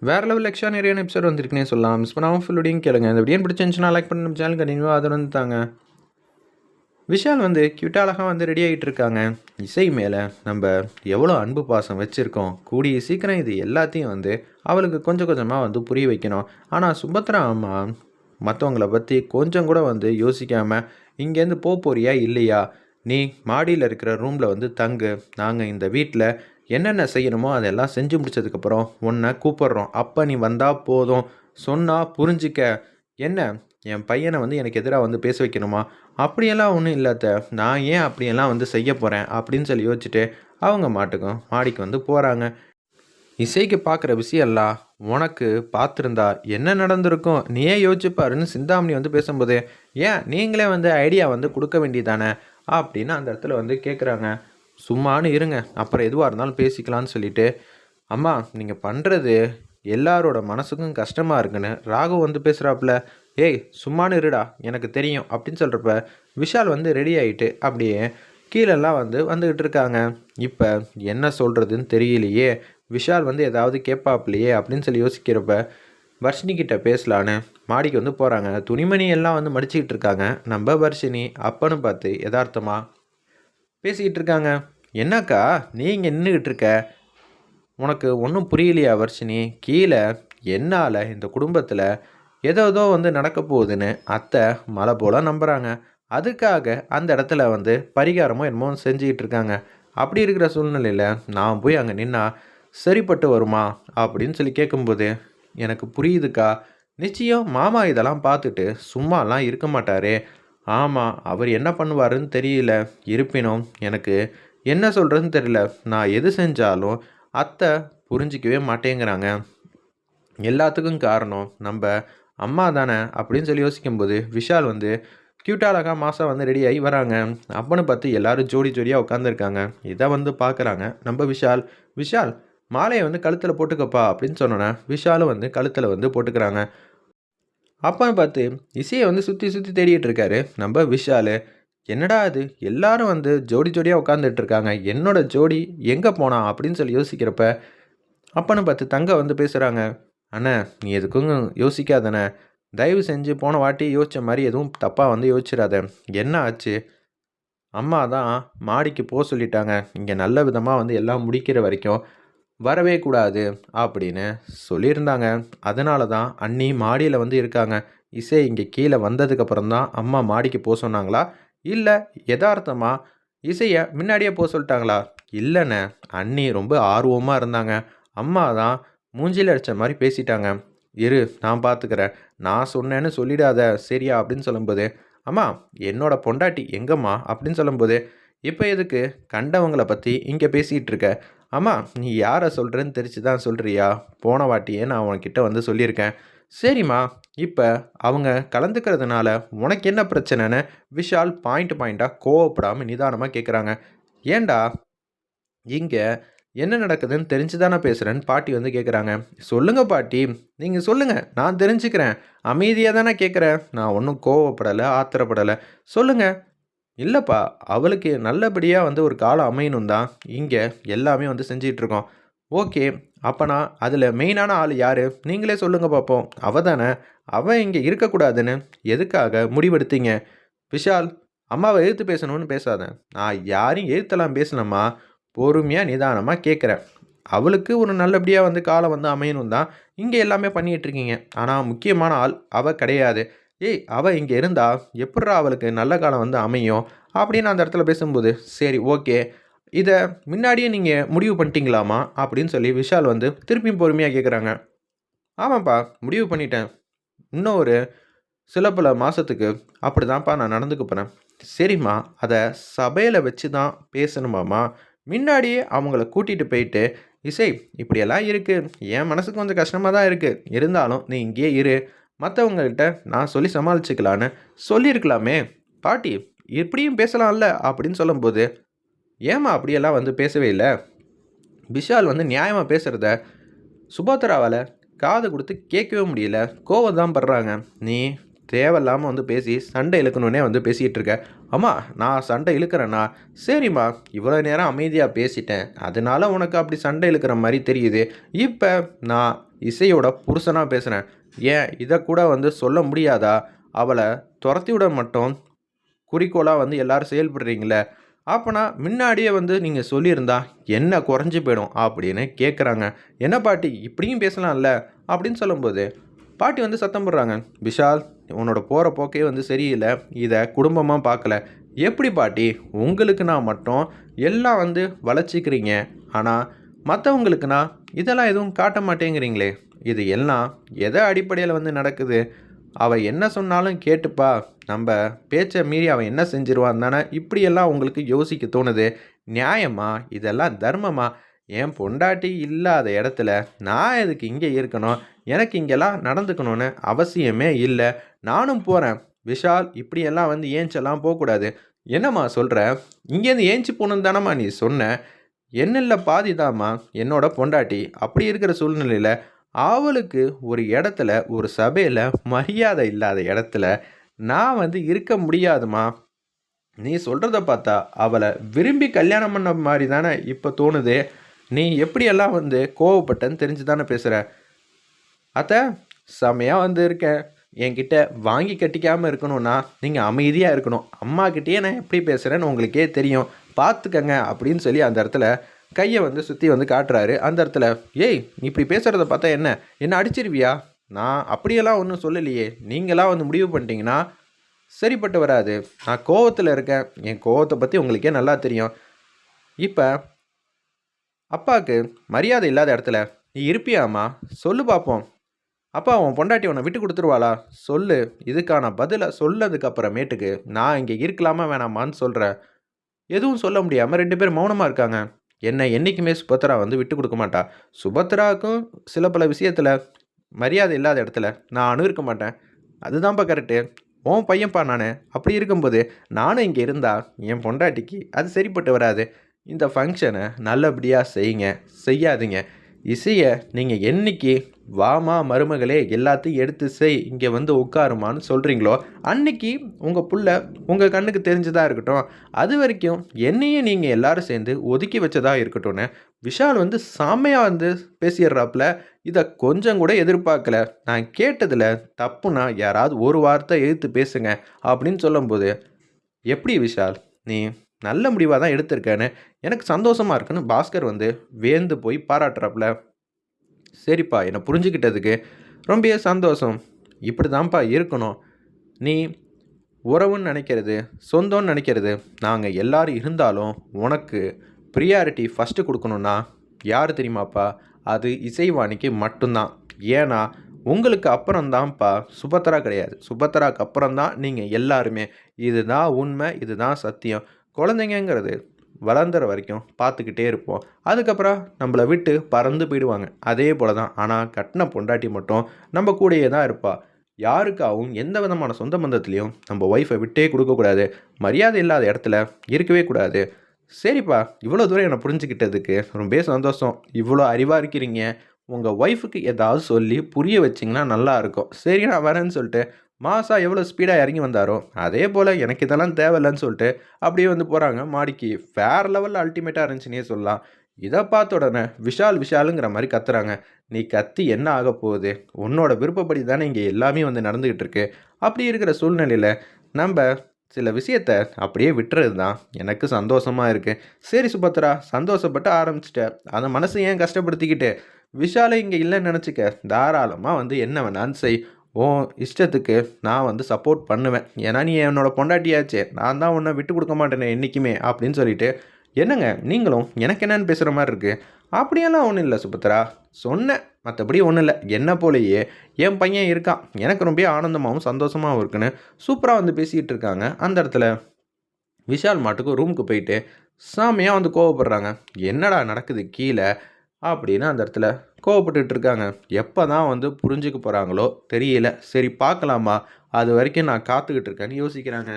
வேற level extra நிறைய episode வந்திருக்குன்னே சொல்லலாம். மிஸ் பண்ணாமல் ஃபுல்லோடையும் கேளுங்க. இந்த வீடியோ பிடிச்சிருந்துச்சுன்னா லைக் பண்ணி நம்ம சேனல் கண்டினியூவாக ஆதரவு தாங்க. விஷால் வந்து க்யூட்டாக அழகாக வந்து ரெடி ஆகிட்டு இருக்காங்க. இசை மேலே நம்ம எவ்வளோ அன்பு பாசம் வச்சுருக்கோம். கூடிய சீக்கிரம் இது எல்லாத்தையும் வந்து அவளுக்கு கொஞ்சம் கொஞ்சமாக வந்து புரிய வைக்கணும். ஆனால் சுபத்ரா அம்மா மற்றவங்கள பற்றி கொஞ்சம் கூட வந்து யோசிக்காமல் இங்கேருந்து போறியா இல்லையா, நீ மாடியில் இருக்கிற ரூமில் வந்து தங்கு, நாங்கள் இந்த வீட்டில் என்னென்ன செய்யணுமோ அதெல்லாம் செஞ்சு முடிச்சதுக்கப்புறம் உன்னை கூப்பிட்றோம், அப்போ நீ வந்தால் போதும், சொன்னால் புரிஞ்சிக்க, என்ன என் பையனை வந்து எனக்கு எதிராக வந்து பேச வைக்கணுமா, அப்படியெல்லாம் ஒன்றும் இல்லாத, நான் ஏன் அப்படியெல்லாம் வந்து செய்ய போகிறேன் அப்படின்னு சொல்லி யோசிச்சுட்டு அவங்க மாட்டுக்கும் மாடிக்கு வந்து போகிறாங்க. இசைக்கு பார்க்குற விஷயம்லாம் உனக்கு பார்த்துருந்தா என்ன நடந்திருக்கும் நீயே யோசிச்சுப்பாருன்னு சிந்தாமணி வந்து பேசும்போது, ஏன் நீங்களே வந்து ஐடியா வந்து கொடுக்க வேண்டியதானே அப்படின்னு அந்த இடத்துல வந்து கேட்குறாங்க. சும்மானு இருங்க, அப்புறம் எதுவாக இருந்தாலும் பேசிக்கலான்னு சொல்லிட்டு, அம்மா நீங்கள் பண்ணுறது எல்லாரோட மனசுக்கும் கஷ்டமாக இருக்குன்னு ராகு வந்து பேசுகிறாப்புல, ஏய் சும்மானு இருடா எனக்கு தெரியும் அப்படின்னு சொல்கிறப்ப விஷால் வந்து ரெடி ஆகிட்டு அப்படியே கீழெல்லாம் வந்து வந்துக்கிட்டு இருக்காங்க. இப்போ என்ன சொல்கிறதுன்னு தெரியலையே, விஷால் வந்து ஏதாவது கேட்பாப்லையே அப்படின்னு சொல்லி யோசிக்கிறப்ப வர்ஷினி கிட்ட பேசலான்னு மாடிக்கு வந்து போகிறாங்க. துணிமணி எல்லாம் வந்து மடிச்சுக்கிட்டு இருக்காங்க. நம்ம வர்ஷினி அப்பன்னு பார்த்து யதார்த்தமாக பேசிக்கிட்டு இருக்காங்க. என்னக்கா நீங்கள் நின்றுக்கிட்டு இருக்க, உனக்கு ஒன்றும் புரியலையா வர்ஷினி, கீழே என்னால் இந்த குடும்பத்தில் ஏதோ வந்து நடக்க போகுதுன்னு அத்தை மலை போல் நம்புகிறாங்க. அதுக்காக அந்த இடத்துல வந்து பரிகாரமோ என்னமோ செஞ்சுக்கிட்டு இருக்காங்க. அப்படி இருக்கிற சூழ்நிலையில் நான் போய் அங்கே நின்னா சரிப்பட்டு வருமா அப்படின்னு சொல்லி கேட்கும்போது, எனக்கு புரியுதுக்கா, நிச்சயம் மாமா இதெல்லாம் பார்த்துட்டு சும்மாலாம் இருக்க மாட்டாரே, ஆமாம் அவர் என்ன பண்ணுவாருன்னு தெரியல, இருப்பினும் எனக்கு என்ன சொல்கிறதுன்னு தெரியல, நான் எது செஞ்சாலும் அத்தை புரிஞ்சிக்கவே மாட்டேங்கிறாங்க, எல்லாத்துக்கும் காரணம் நம்ம அம்மா தானே அப்படின்னு சொல்லி யோசிக்கும்போது விஷால் வந்து க்யூட்டாக அழகாக மாதம் வந்து ரெடி ஆகி வராங்க. அப்பன்னு பார்த்து எல்லோரும் ஜோடி ஜோடியாக உட்காந்துருக்காங்க. இதை வந்து பார்க்குறாங்க நம்ம விஷால். விஷால் மாலையை வந்து கழுத்தில் போட்டுக்கப்பா அப்படின்னு சொன்னோன்னே விஷாலும் வந்து கழுத்தில் வந்து போட்டுக்கிறாங்க. அப்பன்னு பார்த்து இசையை வந்து சுற்றி சுற்றி தேடிட்டு இருக்காரு நம்ம விஷால். என்னடா அது எல்லாரும் வந்து ஜோடி ஜோடியாக உட்காந்துட்டு இருக்காங்க, என்னோட ஜோடி எங்கே போனா அப்படின்னு சொல்லி யோசிக்கிறப்ப அப்பன்னு பார்த்து தங்க வந்து பேசுகிறாங்க. அண்ணே நீ எதுக்கும் யோசிக்காதண்ணே, தயவு செஞ்சு போன வாட்டி யோசித்த மாதிரி எதுவும் தப்பாக வந்து யோசிச்சிடாத, என்ன ஆச்சு, அம்மா தான் மாடிக்கு போக சொல்லிட்டாங்க, இங்கே நல்ல விதமாக வந்து எல்லாம் முடிக்கிற வரைக்கும் வரவே கூடாது அப்படின்னு சொல்லியிருந்தாங்க. அதனால தான் அண்ணி மாடியில் வந்து இருக்காங்க. இசை இங்கே கீழே வந்ததுக்கப்புறம் தான் அம்மா மாடிக்கு போக சொன்னாங்களா, இல்லை யதார்த்தமாக இசையை முன்னாடியே போக சொல்லிட்டாங்களா? இல்லைண்ணே, அண்ணி ரொம்ப ஆர்வமாக இருந்தாங்க, அம்மா தான் மூஞ்சியில் அடித்த மாதிரி பேசிட்டாங்க, இரு நான் பார்த்துக்கிறேன், நான் சொன்னேன்னு சொல்லிடாத சரியா அப்படின்னு சொல்லும்போது, அம்மா என்னோட பொண்டாட்டி எங்கம்மா அப்படின்னு சொல்லும்போது, இப்போ எதுக்கு கண்டவங்களை பற்றி இங்கே பேசிகிட்டு இருக்க, அம்மா நீ யாரை சொல்கிறேன்னு தெரிச்சு தான் சொல்கிறியா, போன வாட்டியே நான் உனக்கிட்ட வந்து சொல்லியிருக்கேன், சரிம்மா இப்போ அவங்க கலந்துக்கிறதுனால உனக்கு என்ன பிரச்சனைன்னு விஷால் பாயிண்ட்டாக கோவப்படாமல் நிதானமாக கேட்குறாங்க. ஏண்டா இங்கே என்ன நடக்குதுன்னு தெரிஞ்சு தானே பேசுகிறேன்னு பாட்டி வந்து கேட்குறாங்க. சொல்லுங்கள் பாட்டி, நீங்கள் சொல்லுங்கள், நான் தெரிஞ்சுக்கிறேன், அமைதியாக தானே கேட்குறேன், நான் ஒன்றும் கோவப்படலை ஆத்திரப்படலை, சொல்லுங்கள். இல்லைப்பா, அவளுக்கு நல்லபடியாக வந்து ஒரு காலம் அமையணும் தான் இங்கே எல்லாமே வந்து செஞ்சிகிட்ருக்கோம். ஓகே, அப்போனா அதில் மெயினான ஆள் யார், நீங்களே சொல்லுங்கள் பார்ப்போம், அவள் தானே, அவள் இங்கே இருக்கக்கூடாதுன்னு எதுக்காக முடிவெடுத்தீங்க? விஷால், அம்மாவை எதிர்த்து பேசணும்னு பேசாத, நான் யாரையும் எதிர்த்தெல்லாம் பேசலம்மா, பொறுமையாக நிதானமாக கேட்குறேன், அவளுக்கு ஒரு நல்லபடியாக வந்து காலம் வந்து அமையணும் தான் இங்கே எல்லாமே பண்ணிகிட்ருக்கீங்க. ஆனால் முக்கியமான ஆள் அவள் கிடையாது. ஏய் அவள் இங்கே இருந்தால் எப்பட்றா அவளுக்கு நல்ல காலம் வந்து அமையும் அப்படின்னு அந்த இடத்துல பேசும்போது, சரி ஓகே, இதை முன்னாடியே நீங்கள் முடிவு பண்ணிட்டீங்களாமா அப்படின்னு சொல்லி விஷால் வந்து திருப்பியும் பொறுமையாக கேட்குறாங்க. ஆமாப்பா, முடிவு பண்ணிட்டேன், இன்னும் ஒரு சில பல மாதத்துக்கு அப்படி தான்ப்பா நான் நடந்துக்க போகிறேன். சரிம்மா, அதை சபையில் வச்சு தான் பேசணுமாம்மா, முன்னாடியே அவங்கள கூட்டிகிட்டு போயிட்டு, இசை இப்படியெல்லாம் இருக்குது, என் மனசுக்கு கொஞ்சம் கஷ்டமாக தான் இருக்குது, இருந்தாலும் நீ இங்கேயே இரு, மற்றவங்கள்ட்ட நான் சொல்லி சமாளிச்சுக்கலான்னு சொல்லியிருக்கலாமே பாட்டி, இப்படியும் பேசலாம்ல அப்படின்னு சொல்லும்போது, ஏம்மா அப்படியெல்லாம் வந்து பேசவே இல்லை, விஷால் வந்து நியாயமாக பேசுகிறத சுபத்ராவால் காது கொடுத்து கேட்கவே முடியல, கோவம் தான் படுறாங்க, நீ தேவையில்லாமல் வந்து பேசி சண்டை இழுக்கணுன்னே வந்து பேசிகிட்டு இருக்க. அம்மா நான் சண்டை இழுக்கிறேண்ணா. சரிம்மா, இவ்வளோ நேரம் அமைதியாக பேசிட்டேன், அதனால உனக்கு அப்படி சண்டை இழுக்கிற மாதிரி தெரியுது. இப்போ நான் இசையோட புருஷனாக பேசுகிறேன். ஏன் இதை கூட வந்து சொல்ல முடியாதா? அவளை துரத்தி விட மட்டும் குறிக்கோளாக வந்து எல்லாரும் செயல்படுறீங்களே, அப்போனா முன்னாடியே வந்து நீங்கள் சொல்லியிருந்தா என்ன குறைஞ்சி போயிடும் அப்படின்னு கேட்குறாங்க. என்ன பாட்டி இப்படியும் பேசலாம்ல அப்படின்னு சொல்லும்போது பாட்டி வந்து சத்தம் போடுறாங்க. விஷால், உன்னோட போகிற போக்கே வந்து சரியில்லை, இதை குடும்பமாக பார்க்கல. எப்படி பாட்டி உங்களுக்குனா மட்டும் எல்லாம் வந்து வளச்சிக்கிறீங்க, ஆனால் மற்றவங்களுக்குனா இதெல்லாம் எதுவும் காட்ட மாட்டேங்கிறீங்களே, இது எல்லாம் எதை அடிப்படையில் வந்து நடக்குது? அவள் என்ன சொன்னாலும் கேட்டுப்பா, நம்ம பேச்சை மீறி அவன் என்ன செஞ்சிருவான் தானே இப்படியெல்லாம் உங்களுக்கு யோசிக்க தோணுது. நியாயமா? இதெல்லாம் தர்மமா? என் பொண்டாட்டி இல்லாத இடத்துல நான் எதுக்கு இங்கே இருக்கணும்? எனக்கு இங்கெல்லாம் நடந்துக்கணும்னு அவசியமே இல்லை. நானும் போகிறேன். விஷால், இப்படியெல்லாம் வந்து ஏஞ்செல்லாம் போகக்கூடாது. என்னம்மா சொல்கிற? இங்கேருந்து ஏஞ்சி போகணுன்னு தானம்மா நீ சொன்ன? என்னில்ல பாதி தாம்மா என்னோட பொண்டாட்டி. அப்படி இருக்கிற சூழ்நிலையில் அவளுக்கு ஒரு இடத்துல, ஒரு சபையில் மரியாதை இல்லாத இடத்துல நான் வந்து இருக்க முடியாதுமா. நீ சொல்கிறத பார்த்தா அவளை விரும்பி கல்யாணம் பண்ண மாதிரி தானே இப்போ தோணுது. நீ எப்படியெல்லாம் வந்து கோவப்பட்டன்னு தெரிஞ்சு தானே பேசுகிற. அத்தை, செமையாக வந்து இருக்கேன். என்கிட்ட வாங்கி கட்டிக்காமல் இருக்கணும்னா நீங்கள் அமைதியாக இருக்கணும். அம்மாக்கிட்டேயே நான் எப்படி பேசுகிறேன்னு உங்களுக்கே தெரியும், பார்த்துக்கங்க அப்படின்னு சொல்லி அந்த இடத்துல கையை வந்து சுற்றி வந்து காட்டுறாரு. அந்த இடத்துல, ஏய் நீ இப்படி பேசுகிறத பார்த்தா என்ன அடிச்சிருவியா? நான் அப்படியெல்லாம் ஒன்றும் சொல்லலையே. நீங்களாம் வந்து முடிவு பண்ணிட்டீங்கன்னா சரிப்பட்டு வராது. நான் கோவத்தில் இருக்கேன். என் கோவத்தை பற்றி உங்களுக்கே நல்லா தெரியும். இப்போ அப்பாவுக்கு மரியாதை இல்லாத இடத்துல நீ இருப்பியாம்மா? சொல்லு பார்ப்போம். அப்பா, உன் பொண்டாட்டி உன்னை விட்டு கொடுத்துருவாளா? சொல்லு. இதுக்கான பதிலை சொல்லதுக்கு அப்புறமேட்டுக்கு நான் இங்கே இருக்கலாமா வேணாமான்னு சொல்கிறேன். எதுவும் சொல்ல முடியாமல் 2 பேர் மௌனமாக இருக்காங்க. என்னை என்றைக்குமே சுபத்ரா வந்து விட்டு கொடுக்க மாட்டா. சுபத்ராவுக்கும் சில பல விஷயத்தில் மரியாதை இல்லாத இடத்துல நானும் இருக்க மாட்டேன். அதுதான்ப்பா கரெக்டு. உன் பையன்ப்பா நான். அப்படி இருக்கும்போது நானும் இங்கே இருந்தால் என் பொண்டாட்டிக்கு அது சரிப்பட்டு வராது. இந்த ஃபங்க்ஷனை நல்லபடியாக செய்யுங்க, செய்யாதீங்க. இசையை நீங்கள் என்னைக்கு வாமா மருமகளே எல்லாத்தையும் எடுத்து செய், இங்கே வந்து உட்காருமான்னு சொல்கிறீங்களோ அன்னைக்கு உங்கள் புள்ள உங்கள் கண்ணுக்கு தெரிஞ்சதாக இருக்கட்டும். அது வரைக்கும் என்னையும் நீங்கள் எல்லாரும் சேர்ந்து ஒதுக்கி வச்சதாக இருக்கட்டும்னு விஷால் வந்து செம்மையாக வந்து பேசிடுறாப்புல. இதை கொஞ்சம் கூட எதிர்பார்க்கல. நான் கேட்டதில் தப்புனா யாராவது ஒரு வார்த்தை எதிர்த்து பேசுங்க அப்படின்னு சொல்லும்போது, எப்படி விஷால் நீ நல்ல முடிவாக தான் எடுத்திருக்கேன்னு எனக்கு சந்தோஷமாக இருக்குன்னு பாஸ்கர் வந்து வேந்து போய் பாராட்டுறாப்புல. சரிப்பா, என்னை புரிஞ்சுக்கிட்டதுக்கு ரொம்ப சந்தோஷம். இப்படி தான்ப்பா இருக்கணும். நீ உறவுன்னு நினைக்கிறது, சொந்தம்னு நினைக்கிறது, நாங்கள் எல்லோரும் இருந்தாலும் உனக்கு ப்ரியாரிட்டி ஃபஸ்ட்டு கொடுக்கணுன்னா யார் தெரியுமாப்பா? அது இசைவாணிக்கு மட்டும்தான். ஏன்னா உங்களுக்கு அப்புறம்தான்ப்பா சுபத்ரா கிடையாது. சுபத்ராவுக்கு அப்புறம்தான் நீங்கள் எல்லாருமே. இதுதான் உண்மை, இதுதான் சத்தியம். குழந்தைங்கிறது வளர்ந்துற வரைக்கும் பார்த்துக்கிட்டே இருப்போம். அதுக்கப்புறம் நம்மளை விட்டு பறந்து போயிடுவாங்க. அதே போல தான். ஆனால் கட்டின பொண்டாட்டி மட்டும் நம்ம கூடயே தான் இருப்பாள். யாருக்காகவும் எந்த விதமான சொந்த பந்தத்துலேயும் நம்ம ஒய்ஃபை விட்டே கொடுக்கக்கூடாது. மரியாதை இல்லாத இடத்துல இருக்கவே கூடாது. சரிப்பா, இவ்வளோ தூரம் என்னை புரிஞ்சுக்கிட்டதுக்கு ரொம்ப சந்தோஷம். இவ்வளோ அறிவாக இருக்கிறீங்க. உங்கள் ஒய்ஃபுக்கு ஏதாவது சொல்லி புரிய வச்சிங்கன்னா நல்லாயிருக்கும். சரி, நான் வரேன்னு சொல்லிட்டு மாசா எவ்வளோ ஸ்பீடாக இறங்கி வந்தாரோ அதே போல் எனக்கு இதெல்லாம் தேவையில்லைன்னு சொல்லிட்டு அப்படியே வந்து போகிறாங்க மாடிக்கு. வேறு லெவலில் அல்டிமேட்டாக இருந்துச்சுன்னே சொல்லலாம். இதை பார்த்த உடனே விஷாலுங்கிற மாதிரி கத்துறாங்க. நீ கத்தி என்ன ஆக போகுது? உன்னோட விருப்பப்படி தானே இங்கே எல்லாமே வந்து நடந்துக்கிட்டு இருக்கு. அப்படி இருக்கிற சூழ்நிலையில் நம்ம சில விஷயத்த அப்படியே விட்டுறது தான் எனக்கு சந்தோஷமாக இருக்குது. சரி சுபத்ரா, சந்தோஷப்பட்டு ஆரம்பிச்சிட்டேன். அந்த மனசை ஏன் கஷ்டப்படுத்திக்கிட்டு? விஷாலை இங்கே இல்லைன்னு நினச்சிக்க. தாராளமாக வந்து என்ன வேணான்னு செய். உன் இஷ்டத்துக்கு நான் வந்து சப்போர்ட் பண்ணுவேன். ஏன்னா நீ என்னோடய பொண்டாட்டியாச்சே. நான் தான் உன்னை விட்டு கொடுக்க மாட்டேனே என்றைக்குமே அப்படின்னு சொல்லிட்டு, என்னங்க நீங்களும் எனக்கு என்னன்னு பேசுகிற மாதிரி இருக்குது? அப்படியெல்லாம் ஒன்றும் இல்லை சுபத்ரா, சொன்னேன். மற்றபடி ஒன்றும் இல்லை. என்ன போலேயே என் பையன் இருக்கான். எனக்கு ரொம்ப ஆனந்தமாகவும் சந்தோஷமாகவும் இருக்குன்னு சூப்பராக வந்து பேசிக்கிட்டு இருக்காங்க. அந்த இடத்துல விஷால் மாட்டுக்கு ரூமுக்கு போயிட்டு சாமியாக வந்து கோவப்படுறாங்க. என்னடா நடக்குது கீழே அப்படின்னு அந்த இடத்துல கோவப்பட்டுட்டு இருக்காங்க. எப்போ தான் வந்து புரிஞ்சுக்க போகிறாங்களோ தெரியல. சரி பார்க்கலாமா, அது வரைக்கும் நான் காத்துக்கிட்டு இருக்கேன்னு யோசிக்கிறாங்க.